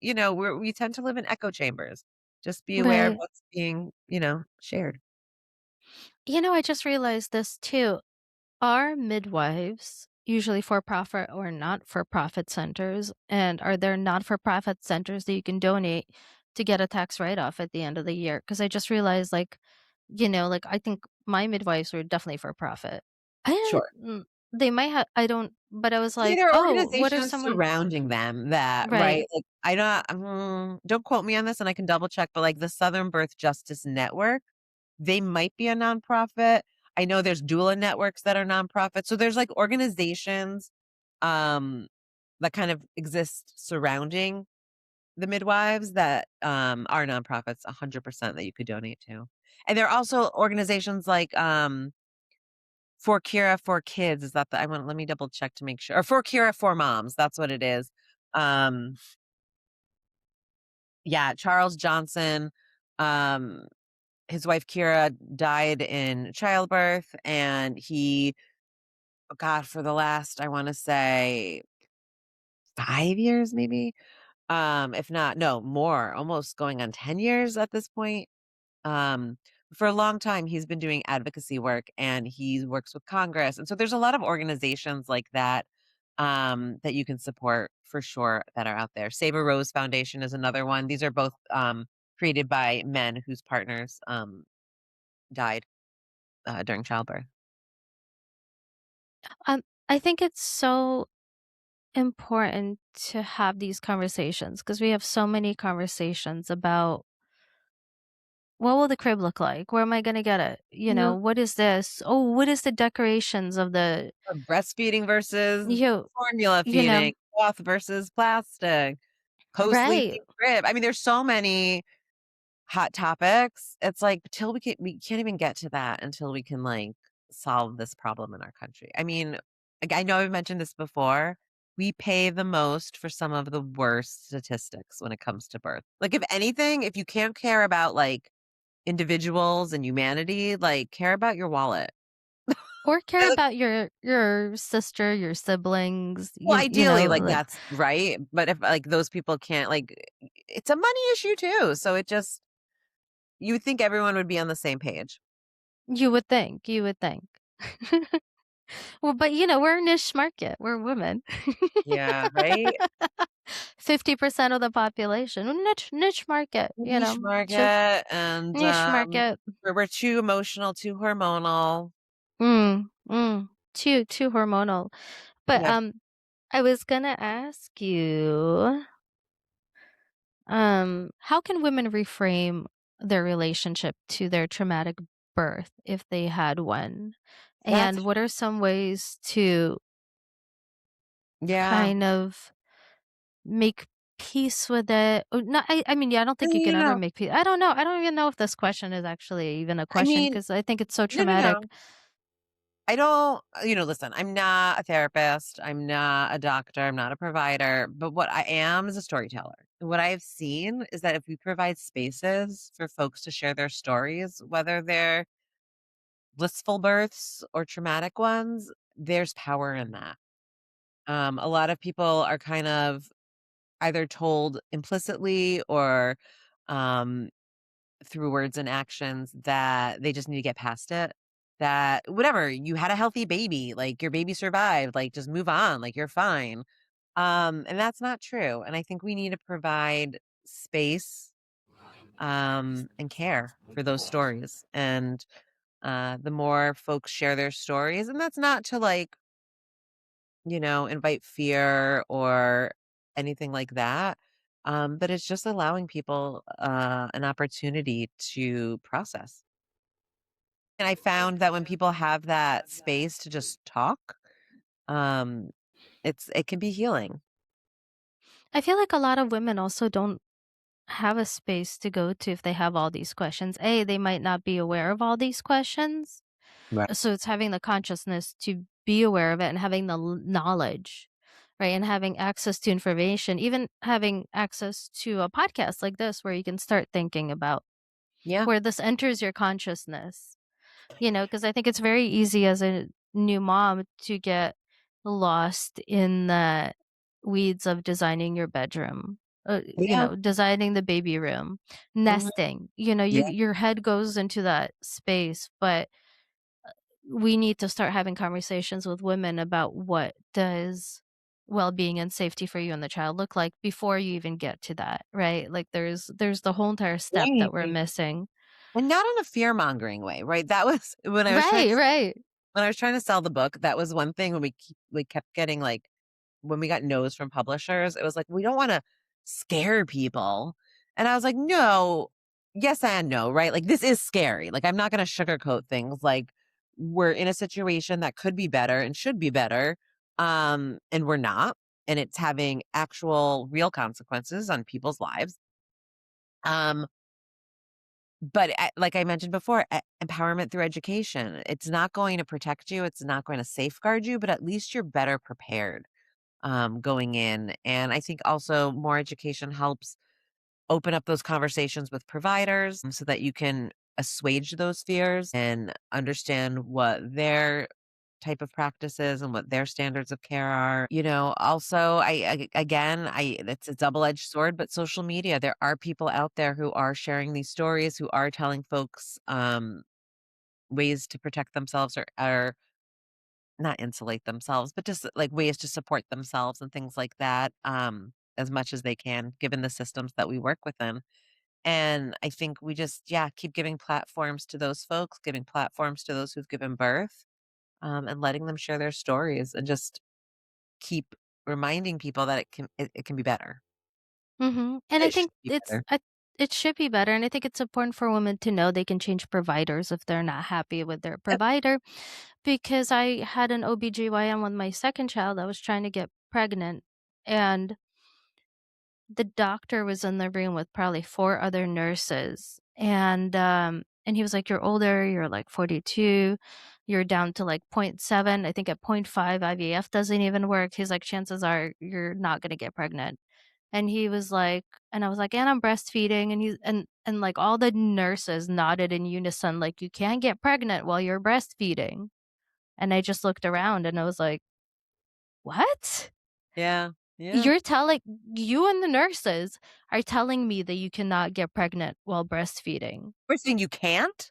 we tend to live in echo chambers. Just be aware of Right. what's being, shared. I just realized this too. Are midwives usually for profit or not for profit centers? And are there not for profit centers that you can donate to get a tax write off at the end of the year? Because I just realized, like, like I think my midwives were definitely for profit. And Sure. they might have, I don't, but I was See, like, there are oh, what if organizations someone, surrounding them that, right? right? Like, don't quote me on this, and I can double check, but like the Southern Birth Justice Network, they might be a nonprofit. I know there's doula networks that are nonprofit. So there's like organizations um that kind of exist surrounding the midwives that are nonprofits 100% that you could donate to. And there are also organizations like For Kira for Kids. Is that the I want let me double check to make sure. Or For Kira for Moms, that's what it is. Um yeah, Charles Johnson, um his wife Kira died in childbirth, and he, oh God, for the last, I want to say 5 years, maybe, if not, no, more, almost going on 10 years at this point. Um, for a long time, he's been doing advocacy work, and he works with Congress. And so there's a lot of organizations like that that you can support for sure that are out there. Save a Rose Foundation is another one. These are both created by men whose partners died during childbirth. Um, I think it's so important to have these conversations because we have so many conversations about what will the crib look like? Where am I gonna get it? Yeah. What is this? Oh, what is the decorations of the Or breastfeeding versus you formula you know feeding, cloth versus plastic, right. co-sleeping crib. I mean, there's so many hot topics. It's like, till we can't even get to that until we can, like, solve this problem in our country. I mean, like, I know I've mentioned this before. We pay the most for some of the worst statistics when it comes to birth. Like, if anything, if you can't care about, like, individuals and humanity, like, care about your wallet. Or care about your sister, your siblings, Well, ideally, like, like that's right, but if, like, those people can't, like, it's a money issue too, so it just you would think everyone would be on the same page. you would think. Well, but we're a niche market. We're women. Yeah, right? 50% of the population. Niche market, Niche Just market, and, niche market. we're too emotional, too hormonal. Too hormonal. But, Yep, I was gonna ask you, how can women reframe their relationship to their traumatic birth if they had one? that's And what are some ways to yeah. kind of make peace with it? Or not, I mean, yeah, I don't think you No, can no, ever no. make peace. I don't know. I don't even know if this question is actually even a I question mean, because I think it's so no, no, traumatic. no. I don't, listen, I'm not a therapist. I'm not a doctor. I'm not a provider. But what I am is a storyteller. What I've seen is that if we provide spaces for folks to share their stories, whether they're blissful births or traumatic ones, there's power in that. A lot of people are kind of either told implicitly or um, through words and actions that they just need to get past it. That whatever, you had a healthy baby, like your baby survived, like just move on, like you're fine. And that's not true. And I think we need to provide space and care for those stories. And the more folks share their stories, and that's not to like, invite fear or anything like that. But it's just allowing people an opportunity to process. And I found that when people have that space to just talk, um, it can be healing. I feel like a lot of women also don't have a space to go to if they have all these questions. A, they might not be aware of all these questions. Right. So it's having the consciousness to be aware of it and having the knowledge, right? And having access to information, even having access to a podcast like this where you can start thinking about Yeah. where this enters your consciousness. Because I think it's very easy as a new mom to get lost in the weeds of designing your bedroom, Yeah. designing the baby room, Mhm. nesting. Yeah. Your head goes into that space, but we need to start having conversations with women about what does well-being and safety for you and the child look like before you even get to that, right? Like there's the whole entire step that we're Right. missing. And not in a fear-mongering way, right? That was Right, right. when I was trying to sell the book, that was one thing when we kept getting, like when we got no's from publishers, it was like, "We don't wanna scare people." And I was like, "No. Yes and no," right? Like, this is scary. Like, I'm not gonna sugarcoat things. Like, we're in a situation that could be better and should be better, and we're not, and it's having actual real consequences on people's lives. Um But, like I mentioned before, empowerment through education. It's not going to protect you, it's not going to safeguard you, but at least you're better prepared, going in, and I think also more education helps open up those conversations with providers so that you can assuage those fears and understand what their type of practices and what their standards of care are. Also, again, it's a double-edged sword, but social media, there are people out there who are sharing these stories, who are telling folks ways to protect themselves or not insulate themselves, but just like ways to support themselves and things like that, as much as they can, given the systems that we work within. And I think we just, yeah, keep giving platforms to those folks, giving platforms to those who've given birth, and letting them share their stories and just keep reminding people that it can be better. Mhm, and I It should think be better. it should be better, and I think it's important for women to know they can change providers if they're not happy with their Yep. provider, because I had an OBGYN with my 2nd child. I was trying to get pregnant, and the doctor was in the room with probably 4 other nurses, and he was like, "You're older, you're, like, 42, you're down to, like, point 0.7, I think at point 0.5 IVF doesn't even work." He's like, "Chances are you're not gonna get pregnant." And he was like and I was like, "And I'm breastfeeding," and he's and, like, all the nurses nodded in unison, like, "You can't get pregnant while you're breastfeeding." And I just looked around and I was like, "What? Yeah. Yeah. You're telling you and the nurses are telling me that you cannot get pregnant while breastfeeding. We're saying you can't?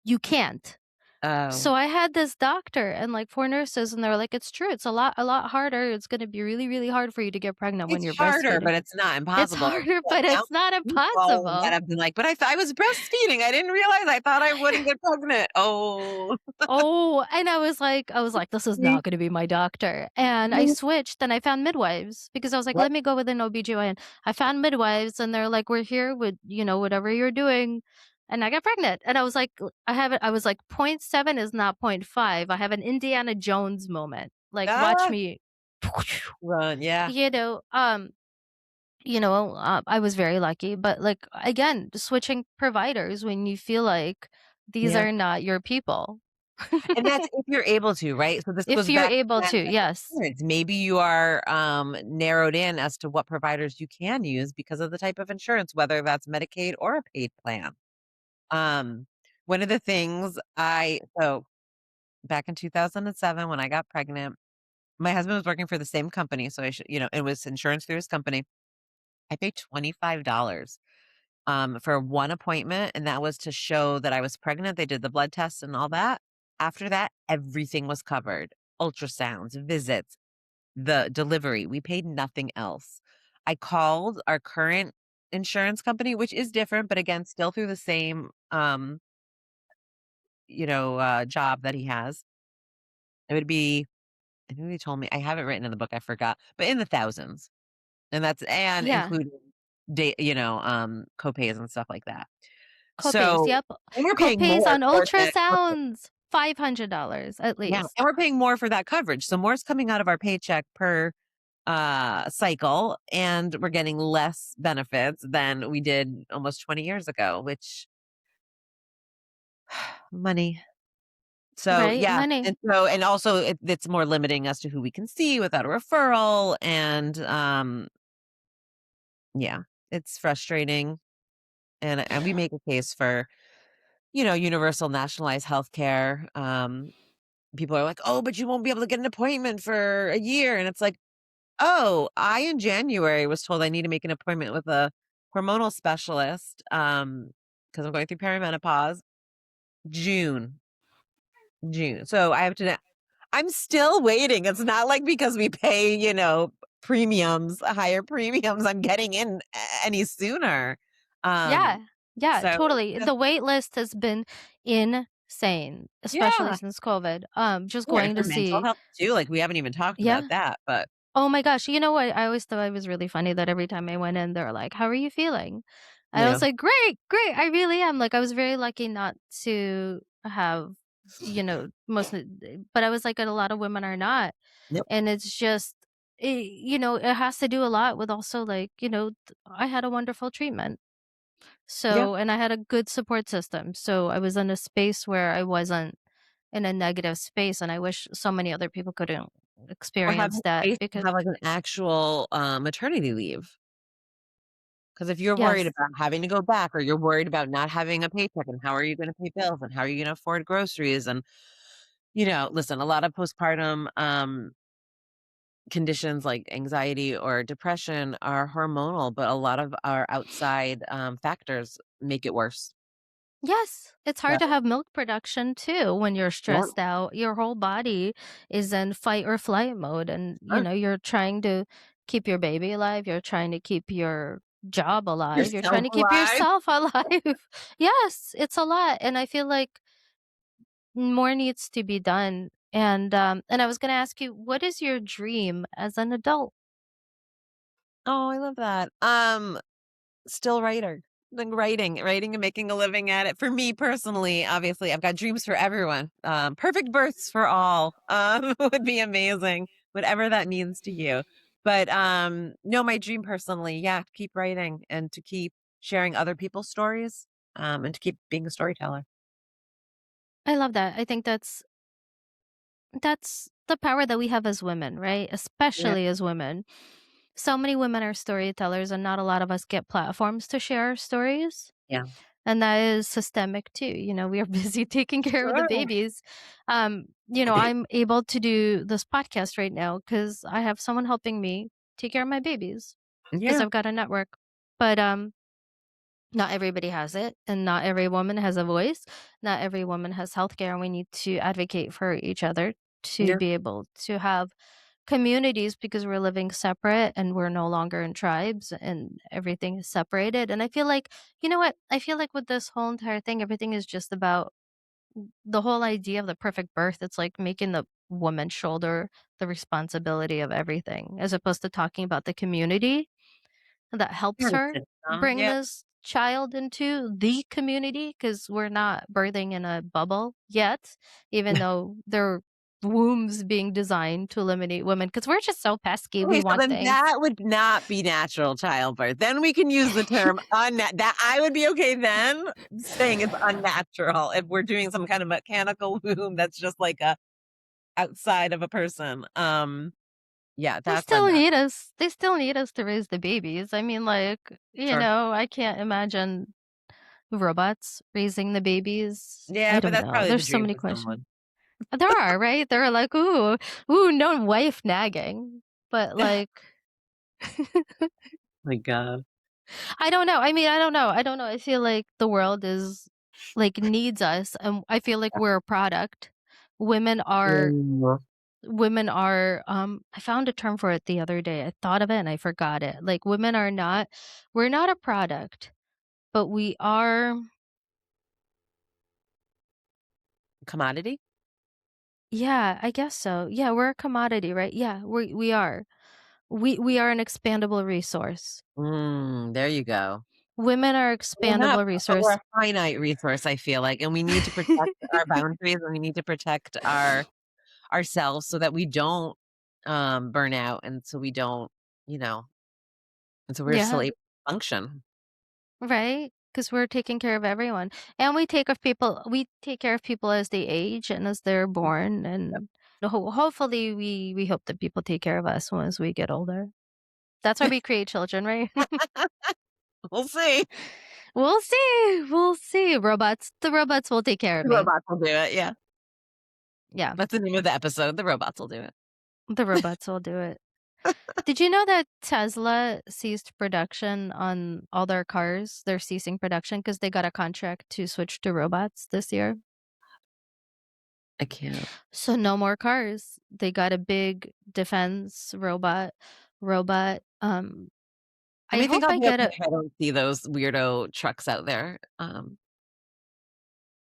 You can't." Oh. So I had this doctor and, like, 4 nurses, and they were like, "It's true, it's a lot harder, it's gonna be really, really hard for you to get pregnant when It's you're harder, breastfeeding." but it's not It's impossible. harder, The but amount it's not of people that impossible. have been like, "But I was breastfeeding. I didn't realize. I thought I wouldn't get pregnant." Oh. Oh, and I was like, "This is not gonna be my doctor." And I Mhm. switched and I found midwives because I was like, Right. "Let me go with an OBGYN." I found midwives and they're like, "We're here with, whatever you're doing." And I got pregnant. And I was like, I was like, "Point 0.7 is not point 0.5." I have an Indiana Jones moment. Like, watch Ah, me. run, yeah, You know, um, I was very lucky, but, like, again, switching providers when you feel like these yeah. are not your people. And that's if you're able to, right? So this If goes you're back to able that to, yes. insurance. Maybe you are narrowed in as to what providers you can use because of the type of insurance, whether that's Medicaid or a paid plan. Um, one of the things so back in 2007 when I got pregnant, my husband was working for the same company, so I should, it was insurance through his company. I paid $25 for one appointment, and that was to show that I was pregnant. They did the blood tests and all that. After that, everything was covered. Ultrasounds, visits, the delivery. We paid nothing else. I called our current insurance company, which is different, but again, still through the same job that he has. It would be, I think they told me, I have it written in the book, I forgot, but in the thousands. And Yeah. including copays and stuff like that. Copays, So yep. and we're paying Copays more on for the coverage. ultrasounds, $500 at Yeah, least. and we're paying more for that coverage. So more's coming out of our paycheck per cycle, and we're getting less benefits than we did almost 20 years ago, which money. So Right? yeah, Money. and also it's more limiting as to who we can see without a referral, and yeah, it's frustrating. And we make a case for universal nationalized healthcare. People are like, "Oh, but you won't be able to get an appointment for a year." And it's like, "Oh, I in January was told I need to make an appointment with a hormonal specialist because I'm going through perimenopause. June, June. So I'm still waiting. It's not like because we pay, premiums, higher premiums, I'm getting in any sooner. Um, Yeah. Yeah, so it's totally. just The wait list has been insane, especially yeah. since COVID. Just Yeah, and going for to mental see. health too, like, we haven't even talked about Yeah. that, but Oh my gosh, you know what? I always thought it was really funny that every time I went in, they were like, "How are you feeling?" I yeah. was like, "Great, great, I really am." Like, I was very lucky not to have, but I was like, a lot of women are not. Yep. And it's just, it has to do a lot with also like, I had a wonderful treatment. Yeah. So, and I had a good support system. So I was in a space where I wasn't in a negative space. And I wish so many other people could Or experience having that space to because, have, like, an actual, maternity leave. Because if you're worried yes, about having to go back or you're worried about not having a paycheck and how are you gonna pay bills and how are you gonna afford groceries and, listen, a lot of postpartum, conditions like anxiety or depression are hormonal, but a lot of our outside, factors make it worse. yes, it's hard to So have milk production too when you're yeah, stressed out. Your whole body is in fight or flight mode. And, sure. you're trying to keep your baby alive. You're trying to keep your job alive. You're trying Yourself to keep alive. yourself alive. Yes, it's a lot. And I feel like more needs to be done. And I was gonna ask you, what is your dream as an adult? Oh, I love that. Still writer. Like writing and making a living at it. For me personally, obviously, I've got dreams for everyone. Perfect births for all, would be amazing, whatever that means to you. But, no, my dream personally, yeah, to keep writing and to keep sharing other people's stories, and to keep being a storyteller. I love that. I think that's the power that we have as women, right? Yeah, Especially as women. So many women are storytellers and not a lot of us get platforms to share our stories. yeah. And that is systemic too. We are busy taking care of the Sure. babies. I'm able to do this podcast right now because I have someone helping me take care of my babies because Yeah, I've got a network. But not everybody has it, and not every woman has a voice. Not every woman has healthcare, and we need to advocate for each other to yeah. be able to have communities because we're living separate and we're no longer in tribes and everything is separated. And I feel like, you know what? I feel like with this whole entire thing, everything is just about the whole idea of the perfect birth. It's like making the woman shoulder the responsibility of everything as opposed to talking about the community that Yeah, helps the her system, bring yep. this child into the community because we're not birthing in a bubble yet, even though they're wombs being designed to eliminate women because we're just so pesky. We Okay, so want then things. that would not be natural childbirth. Then we can use the term that I would be okay then saying it's unnatural if we're doing some kind of mechanical womb that's just like a outside of a person. Yeah, They that's still unnatural. need us. They still need us to raise the babies. I mean, like, Sure. I can't imagine robots raising the babies. I Yeah, but don't that's know. probably the There's so dream many for questions. someone. There are, right? They're like, ooh, no wife nagging. But like, My God. I don't know. I mean, I don't know. I don't know. I feel like the world is like needs us, and I feel like we're a product. Women are Mm. I found a term for it the other day. I thought of it and I forgot it. Like women are not we're not a product, but we are. Commodity? Yeah, I guess so. Yeah, we're a commodity, right? Yeah, we are. We are an expandable resource. There you go. Women are We're not, expandable but we're resource. a finite resource, I feel like, and we need to protect our boundaries and we need to protect ourselves so that we don't burn out and so we don't, you know, and so we're still Yeah, able to function. right? Because we're taking care of everyone, and we take care of people as they age and as they're born, Yep. and hopefully we hope that people take care of us once we get older. That's why we create children, right? We'll see. We'll see. We'll see. The robots will take care of The me. robots will do it. Yeah. Yeah, That's the name of the episode. The robots will do it. the robots will do it. Did you know that Tesla ceased production on all their cars? They're ceasing production because they got a contract to switch to robots this year. I can't. So no more cars. They got a big defense robot. I I may think hope I'll I be get okay a if I don't see those weirdo trucks out there. I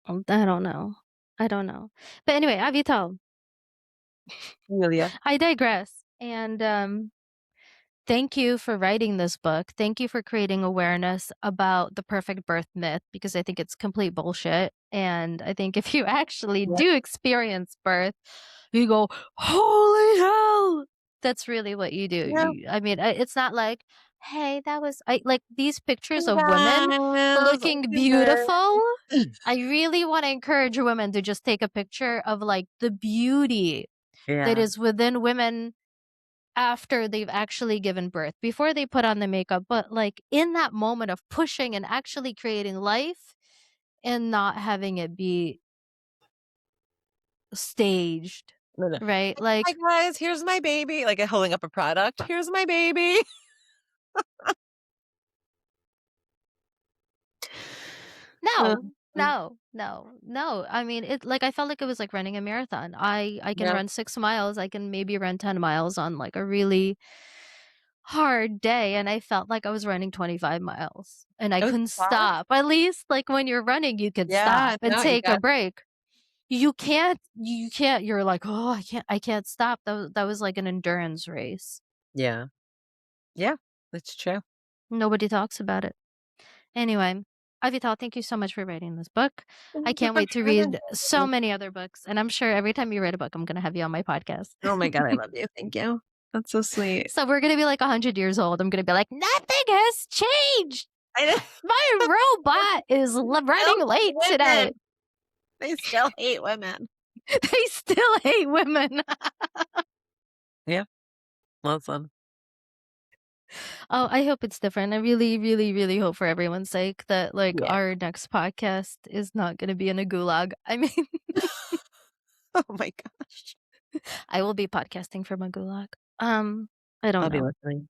don't know. I don't know. But anyway, Avital, Amelia. I digress. And thank you for writing this book. Thank you for creating awareness about the perfect birth myth because I think it's complete bullshit. And I think if you actually Yep. do experience birth, you go, "Holy hell!" That's really what you do. Yeah. I mean, it's not like, "Hey, that was I like these pictures Hey of women guys, looking what is beautiful." it? I really want to encourage women to just take a picture of like the beauty that Yeah. is within women after they've actually given birth, before they put on the makeup, but like in that moment of pushing and actually creating life and not having it be staged, No, no. right? Hi Like, guys, here's my baby. Like holding up a product. Here's my baby. no, Um, no. I mean, it like I felt like it was like running a marathon. I can yeah. run 6 miles. I can maybe run 10 miles on like a really hard day, and I felt like I was running 25 miles and I It was couldn't fast. stop. At least like when you're running, you could Yeah, stop and no, you take a got break. You can't, you're like, "Oh, I can't stop." That was like an endurance race. yeah. Yeah, that's true. Nobody talks about it. Anyway, Avital, thank you so much for writing this book. I Thank you can't for wait to sharing read so it. many other books, and I'm sure every time you write a book, I'm gonna have you on my podcast. Oh my God, I love you. Thank you. That's so sweet. So we're gonna be like 100 years old. I'm gonna be like, "Nothing has changed. I know. My robot is Still running late women. today." They still hate women. They still hate women. Yeah, listen. Oh, I hope it's different. I really, really, really hope for everyone's sake that like Yeah. our next podcast is not gonna be in a gulag. I mean, Oh my gosh. I will be podcasting from a gulag. I don't I'll be know. listening.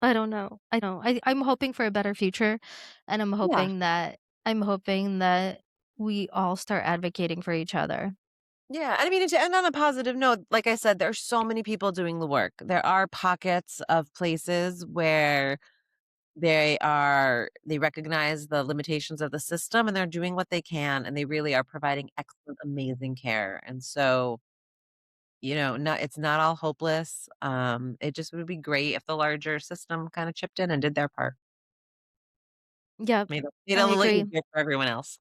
I don't know. I'm hoping for a better future, and Yeah. I'm hoping that we all start advocating for each other. Yeah. And I mean, to end on a positive note, like I said, there's so many people doing the work. There are pockets of places where they recognize the limitations of the system and they're doing what they can and they really are providing excellent, amazing care. And so, not it's not all hopeless. It just would be great if the larger system kind of chipped in and did their part. Yep, Made it I a little agree. easier for everyone else.